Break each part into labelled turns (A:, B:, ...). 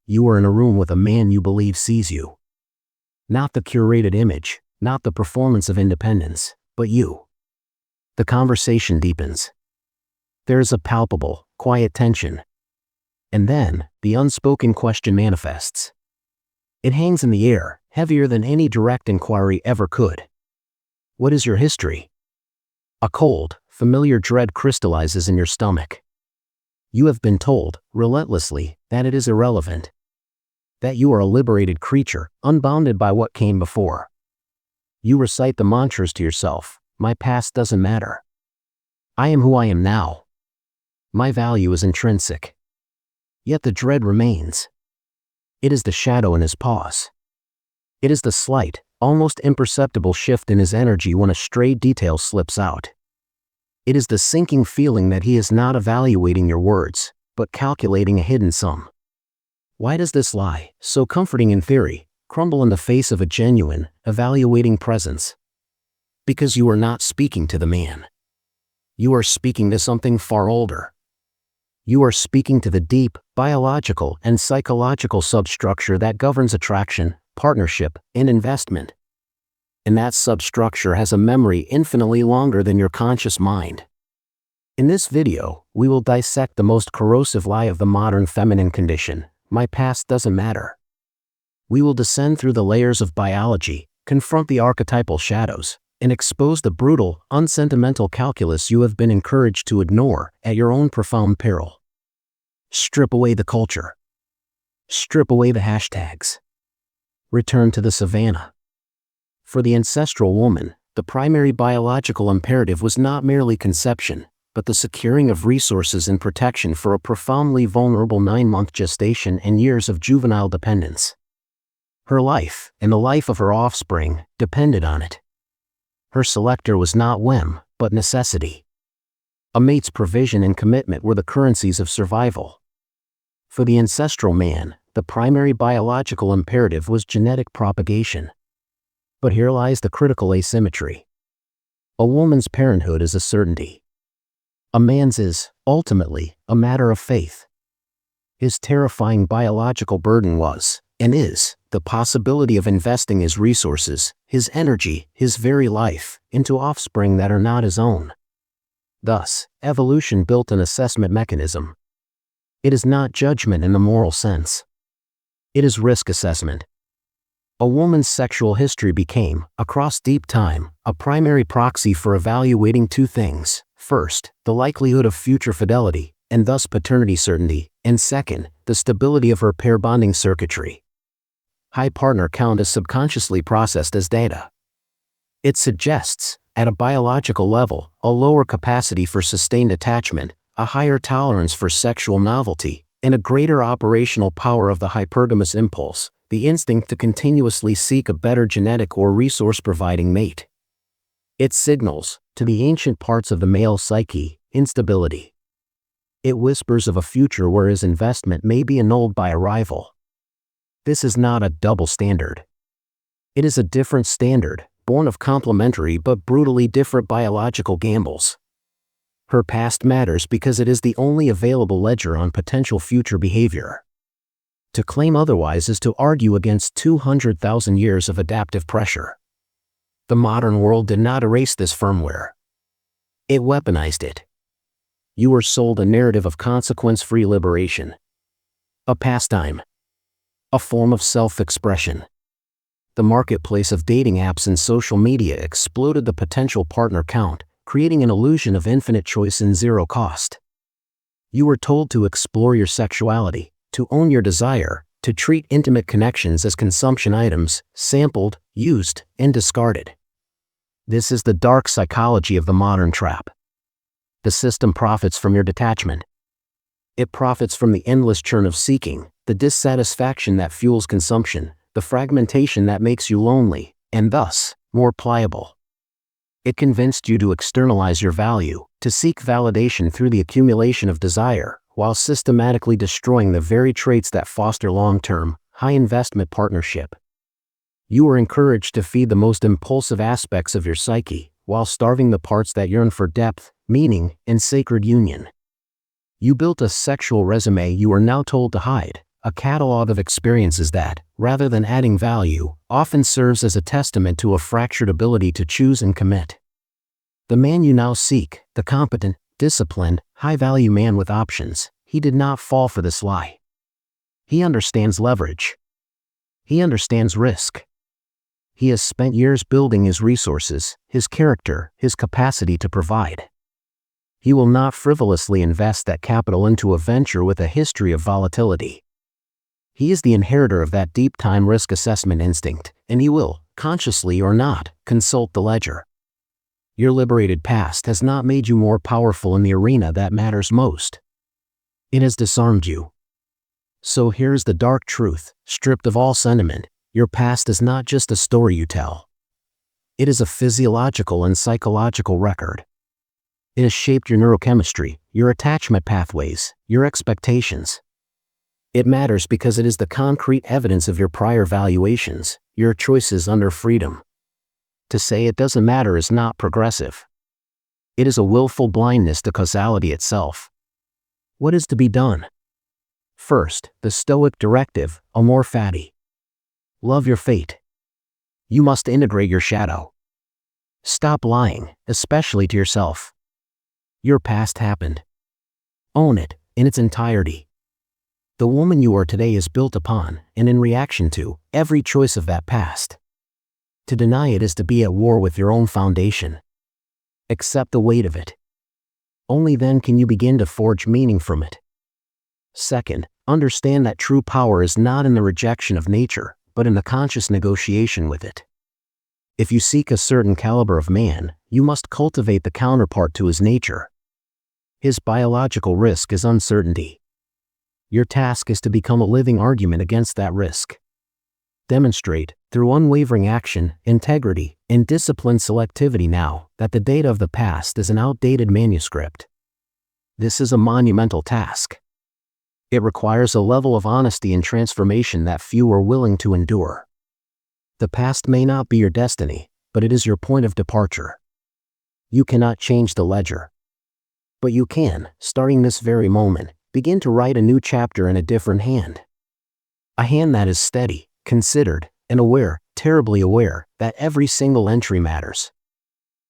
A: you are in a room with a man you believe sees you. Not the curated image, not the performance of independence, but you. The conversation deepens. There is a palpable, quiet tension. And then, the unspoken question manifests. It hangs in the air, heavier than any direct inquiry ever could. What is your history? A cold, familiar dread crystallizes in your stomach. You have been told, relentlessly, that it is irrelevant. That you are a liberated creature, unbounded by what came before. You recite the mantras to yourself, my past doesn't matter. I am who I am now. My value is intrinsic. Yet the dread remains. It is the shadow in his pause. It is the slight, almost imperceptible shift in his energy when a stray detail slips out. It is the sinking feeling that he is not evaluating your words, but calculating a hidden sum. Why does this lie, so comforting in theory, crumble in the face of a genuine, evaluating presence? Because you are not speaking to the man. You are speaking to something far older. You are speaking to the deep, biological and psychological substructure that governs attraction, partnership, and investment. And that substructure has a memory infinitely longer than your conscious mind. In this video, we will dissect the most corrosive lie of the modern feminine condition: my past doesn't matter. We will descend through the layers of biology, confront the archetypal shadows, and expose the brutal, unsentimental calculus you have been encouraged to ignore at your own profound peril. Strip away the culture. Strip away the hashtags. Return to the savannah. For the ancestral woman, the primary biological imperative was not merely conception, but the securing of resources and protection for a profoundly vulnerable 9-month gestation and years of juvenile dependence. Her life, and the life of her offspring, depended on it. Her selector was not whim, but necessity. A mate's provision and commitment were the currencies of survival. For the ancestral man, the primary biological imperative was genetic propagation. But here lies the critical asymmetry. A woman's parenthood is a certainty. A man's is, ultimately, a matter of faith. His terrifying biological burden was, and is, the possibility of investing his resources, his energy, his very life, into offspring that are not his own. Thus, evolution built an assessment mechanism. It is not judgment in the moral sense. It is risk assessment. A woman's sexual history became, across deep time, a primary proxy for evaluating two things: first, the likelihood of future fidelity, and thus paternity certainty, and second, the stability of her pair bonding circuitry. High partner count is subconsciously processed as data. It suggests, at a biological level, a lower capacity for sustained attachment, a higher tolerance for sexual novelty, and a greater operational power of the hypergamous impulse, the instinct to continuously seek a better genetic or resource-providing mate. It signals, to the ancient parts of the male psyche, instability. It whispers of a future where his investment may be annulled by a rival. This is not a double standard. It is a different standard, born of complementary but brutally different biological gambles. Her past matters because it is the only available ledger on potential future behavior. To claim otherwise is to argue against 200,000 years of adaptive pressure. The modern world did not erase this firmware. It weaponized it. You were sold a narrative of consequence-free liberation. A pastime. A form of self-expression. The marketplace of dating apps and social media exploded the potential partner count, creating an illusion of infinite choice and zero cost. You were told to explore your sexuality, to own your desire, to treat intimate connections as consumption items, sampled, used, and discarded. This is the dark psychology of the modern trap. The system profits from your detachment. It profits from the endless churn of seeking, the dissatisfaction that fuels consumption, the fragmentation that makes you lonely, and thus, more pliable. It convinced you to externalize your value, to seek validation through the accumulation of desire, while systematically destroying the very traits that foster long-term, high-investment partnership. You were encouraged to feed the most impulsive aspects of your psyche, while starving the parts that yearn for depth, meaning, and sacred union. You built a sexual resume you are now told to hide, a catalog of experiences that, rather than adding value, often serves as a testament to a fractured ability to choose and commit. The man you now seek, the competent, disciplined, high-value man with options, he did not fall for this lie. He understands leverage. He understands risk. He has spent years building his resources, his character, his capacity to provide. He will not frivolously invest that capital into a venture with a history of volatility. He is the inheritor of that deep time risk assessment instinct, and he will, consciously or not, consult the ledger. Your liberated past has not made you more powerful in the arena that matters most. It has disarmed you. So here's the dark truth, stripped of all sentiment, your past is not just a story you tell. It is a physiological and psychological record. It has shaped your neurochemistry, your attachment pathways, your expectations. It matters because it is the concrete evidence of your prior valuations, your choices under freedom. To say it doesn't matter is not progressive. It is a willful blindness to causality itself. What is to be done? First, the Stoic directive, amor fati. Love your fate. You must integrate your shadow. Stop lying, especially to yourself. Your past happened. Own it, in its entirety. The woman you are today is built upon, and in reaction to, every choice of that past. To deny it is to be at war with your own foundation. Accept the weight of it. Only then can you begin to forge meaning from it. Second, understand that true power is not in the rejection of nature, but in the conscious negotiation with it. If you seek a certain caliber of man, you must cultivate the counterpart to his nature. His biological risk is uncertainty. Your task is to become a living argument against that risk. Demonstrate, through unwavering action, integrity, and disciplined selectivity now, that the data of the past is an outdated manuscript. This is a monumental task. It requires a level of honesty and transformation that few are willing to endure. The past may not be your destiny, but it is your point of departure. You cannot change the ledger. But you can, starting this very moment, begin to write a new chapter in a different hand. A hand that is steady, considered, and aware, terribly aware, that every single entry matters.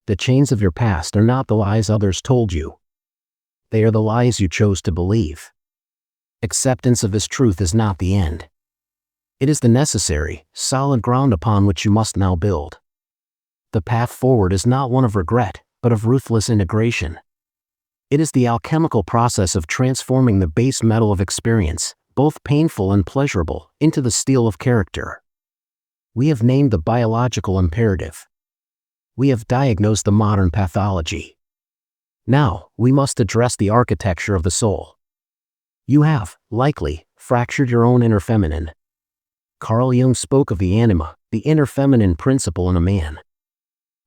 A: The chains of your past are not the lies others told you. They are the lies you chose to believe. Acceptance of this truth is not the end. It is the necessary, solid ground upon which you must now build. The path forward is not one of regret, but of ruthless integration. It is the alchemical process of transforming the base metal of experience, both painful and pleasurable, into the steel of character. We have named the biological imperative. We have diagnosed the modern pathology. Now, we must address the architecture of the soul. You have, likely, fractured your own inner feminine. Carl Jung spoke of the anima, the inner feminine principle in a man.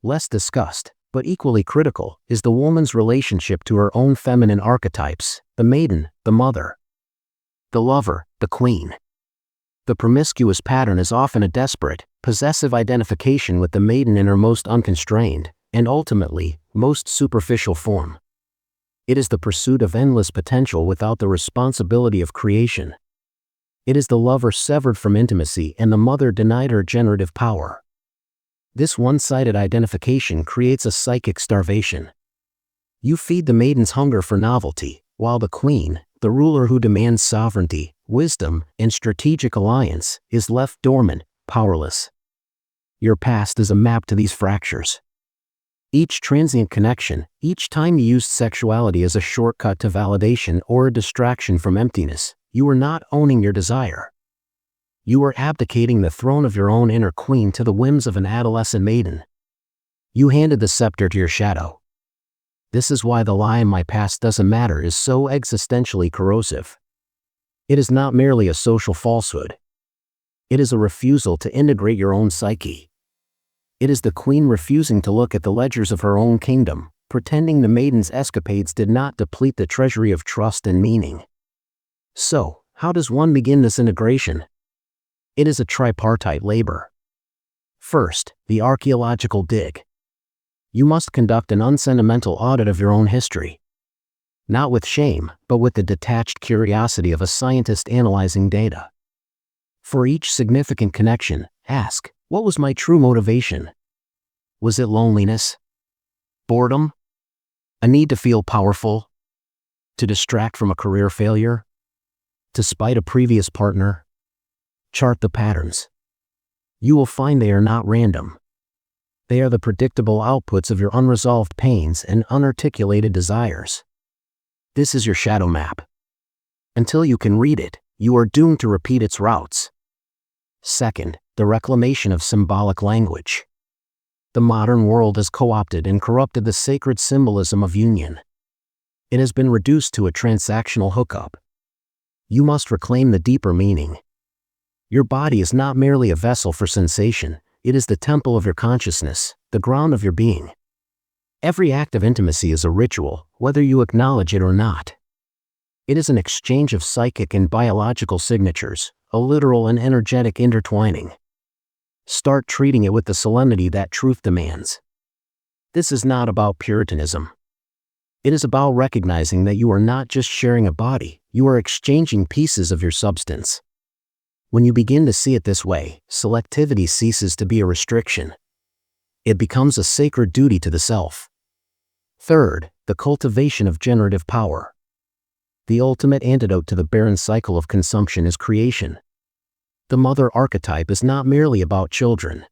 A: Less discussed, but equally critical, is the woman's relationship to her own feminine archetypes, the maiden, the mother, the lover, the queen. The promiscuous pattern is often a desperate, possessive identification with the maiden in her most unconstrained, and ultimately, most superficial form. It is the pursuit of endless potential without the responsibility of creation. It is the lover severed from intimacy and the mother denied her generative power. This one-sided identification creates a psychic starvation. You feed the maiden's hunger for novelty, while the queen, the ruler who demands sovereignty, wisdom, and strategic alliance, is left dormant, powerless. Your past is a map to these fractures. Each transient connection, each time you used sexuality as a shortcut to validation or a distraction from emptiness, you are not owning your desire. You are abdicating the throne of your own inner queen to the whims of an adolescent maiden. You handed the scepter to your shadow. This is why the lie "my past doesn't matter" is so existentially corrosive. It is not merely a social falsehood. It is a refusal to integrate your own psyche. It is the queen refusing to look at the ledgers of her own kingdom, pretending the maiden's escapades did not deplete the treasury of trust and meaning. So, how does one begin this integration? It is a tripartite labor. First, the archaeological dig. You must conduct an unsentimental audit of your own history. not with shame, but with the detached curiosity of a scientist analyzing data. For each significant connection, ask, what was my true motivation? Was it loneliness? Boredom? A need to feel powerful? To distract from a career failure? To spite a previous partner? Chart the patterns. You will find they are not random. They are the predictable outputs of your unresolved pains and unarticulated desires. This is your shadow map. Until you can read it, you are doomed to repeat its routes. Second, the reclamation of symbolic language. The modern world has co-opted and corrupted the sacred symbolism of union. It has been reduced to a transactional hookup. You must reclaim the deeper meaning. Your body is not merely a vessel for sensation, it is the temple of your consciousness, the ground of your being. Every act of intimacy is a ritual, whether you acknowledge it or not. It is an exchange of psychic and biological signatures, a literal and energetic intertwining. Start treating it with the solemnity that truth demands. This is not about Puritanism. It is about recognizing that you are not just sharing a body, you are exchanging pieces of your substance. When you begin to see it this way, selectivity ceases to be a restriction. It becomes a sacred duty to the self. Third, the cultivation of generative power. The ultimate antidote to the barren cycle of consumption is creation. The mother archetype is not merely about children.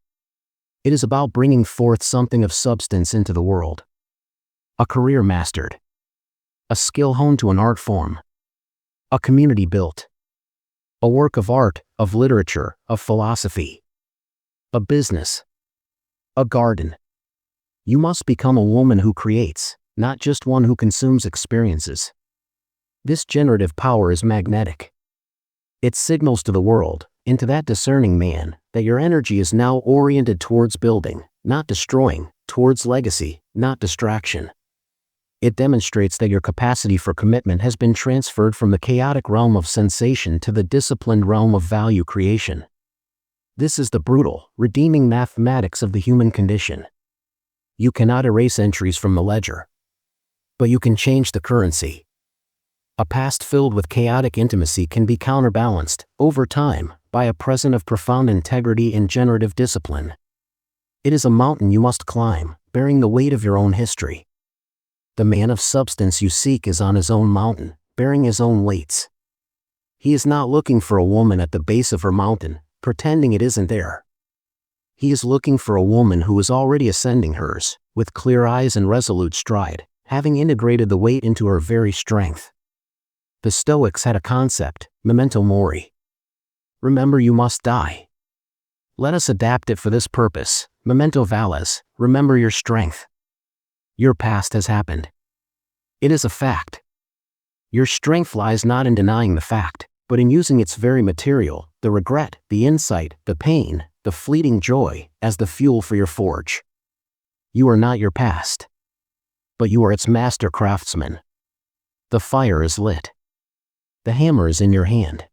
A: It is about bringing forth something of substance into the world. A career mastered. A skill honed to an art form. A community built. A work of art, of literature, of philosophy. A business. A garden. You must become a woman who creates, not just one who consumes experiences. This generative power is magnetic. It signals to the world, and to that discerning man, that your energy is now oriented towards building, not destroying, towards legacy, not distraction. It demonstrates that your capacity for commitment has been transferred from the chaotic realm of sensation to the disciplined realm of value creation. This is the brutal, redeeming mathematics of the human condition. You cannot erase entries from the ledger. But you can change the currency. A past filled with chaotic intimacy can be counterbalanced, over time, by a present of profound integrity and generative discipline. It is a mountain you must climb, bearing the weight of your own history. The man of substance you seek is on his own mountain, bearing his own weights. He is not looking for a woman at the base of her mountain, pretending it isn't there. He is looking for a woman who is already ascending hers, with clear eyes and resolute stride, having integrated the weight into her very strength. The Stoics had a concept, memento mori. Remember you must die. Let us adapt it for this purpose, memento vales, remember your strength. Your past has happened. It is a fact. Your strength lies not in denying the fact, but in using its very material, the regret, the insight, the pain, the fleeting joy, as the fuel for your forge. You are not your past. But you are its master craftsman. The fire is lit. The hammer is in your hand.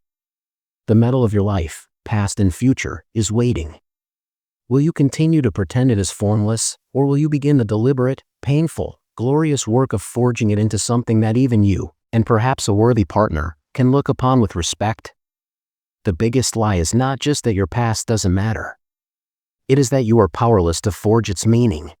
A: The metal of your life, past and future, is waiting. Will you continue to pretend it is formless, or will you begin the deliberate, painful, glorious work of forging it into something that even you, and perhaps a worthy partner, can look upon with respect? The biggest lie is not just that your past doesn't matter. It is that you are powerless to forge its meaning.